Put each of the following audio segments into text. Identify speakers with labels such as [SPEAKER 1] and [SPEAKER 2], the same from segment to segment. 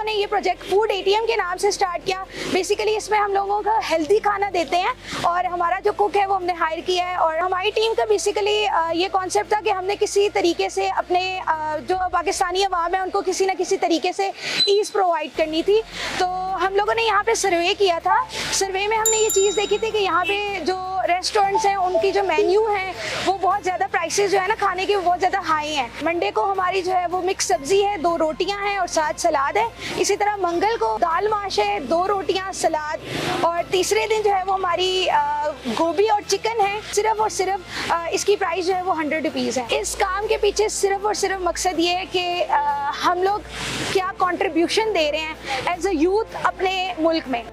[SPEAKER 1] लोगों ने ये प्रोजेक्ट फूड एटीएम के नाम से स्टार्ट किया। बेसिकली इसमें हम लोगों का हेल्दी खाना देते हैं और हमारा जो कुक है वो हमने हायर किया है। और हमारी टीम का बेसिकली ये कॉन्सेप्ट था कि हमने किसी तरीके से अपने जो पाकिस्तानी अवाम है उनको किसी न किसी तरीके से ईज़ प्रोवाइड करनी थी। तो हम लोगों ने यहाँ पे सर्वे किया था। सर्वे में हमने ये चीज़ देखी थी कि यहाँ पे जो रेस्टोरेंट्स हैं उनकी जो मेन्यू है वो बहुत ज़्यादा प्राइसेस जो है ना खाने के वो बहुत ज़्यादा हाई हैं। मंडे को हमारी जो है वो मिक्स सब्जी है, 2 रोटियां हैं और साथ सलाद है। इसी तरह मंगल को दाल माश है, 2 रोटियां सलाद, और तीसरे दिन जो है वो हमारी गोभी और चिकन है। सिर्फ और सिर्फ इसकी प्राइस जो है वो 100 रुपीज़ है। इस काम के पीछे सिर्फ और सिर्फ मकसद ये है कि हम लोग क्या कंट्रीब्यूशन दे रहे हैं एज अ यूथ अपने मुल्क में।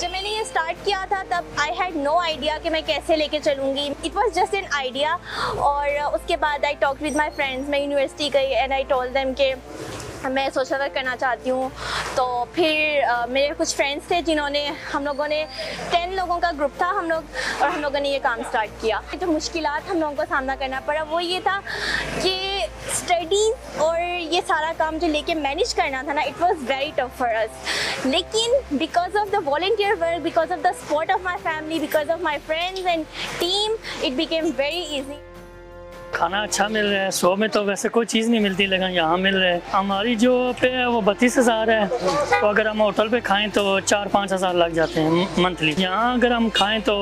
[SPEAKER 2] जब मैंने ये स्टार्ट किया था तब आई हैड नो आइडिया कि मैं कैसे लेके चलूँगी। It was just an idea. और उसके बाद I talk with my friends. मैं यूनिवर्सिटी गई एंड आई टोल्ड देम कि मैं सोशल वर्क करना चाहती हूँ। तो फिर मेरे कुछ फ्रेंड्स थे जिन्होंने, हम लोगों ने 10 लोगों का ग्रुप था हम लोग, और हम लोगों ने ये काम स्टार्ट किया। जो मुश्किलात हम लोगों को सामना करना पड़ा वो ये था कि स्टडी और ये सारा काम जो लेके मैनेज करना था ना, it was very tough for us. लेकिन because of the volunteer work, because of the support of my family, because of my friends and team, it became very easy.
[SPEAKER 3] खाना अच्छा मिल रहा है। 100 में तो वैसे कोई चीज़ नहीं मिलती, लेकिन यहाँ मिल रहा है। हमारी जो पे है वो 32,000 है। तो अगर हम होटल पे खाएं तो 4-5 हज़ार लग जाते हैं मंथली। यहाँ अगर हम खाएं तो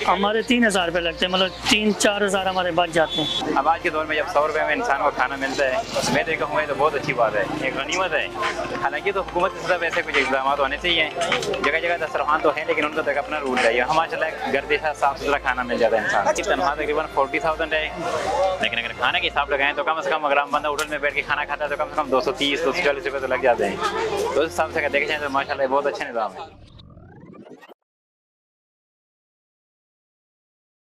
[SPEAKER 3] हमारे 3,000 रुपये लगते हैं, मतलब 3-4 हज़ार हमारे बच जाते हैं।
[SPEAKER 4] अब आज के दौर में जब 100 रुपये में इंसान को खाना मिलता है, मैं तो कहूँगा तो बहुत अच्छी बात है, एक गनीमत है। हालांकि तो हुकूमत की तरफ ऐसे कुछ इक़दाम होने चाहिए। जगह जगह दस्तरखान तो है, लेकिन उनका तो अपना रूल है। यहाँ माशाल्लाह गर्दिशा साफ़ सुथरा खाना मिल जाता है इंसान की। तनख्वाह तकरीबन 40,000 है, लेकिन अगर खाने के हिसाब लगाएं तो कम से कम अगर हम बंदा होटल में बैठ के खाना खाता है तो कम से कम 230-240 रुपये तो लग जाते हैं। तो उस हिसाब से अगर देखे जाए तो माशाल्लाह बहुत अच्छा निज़ाम है।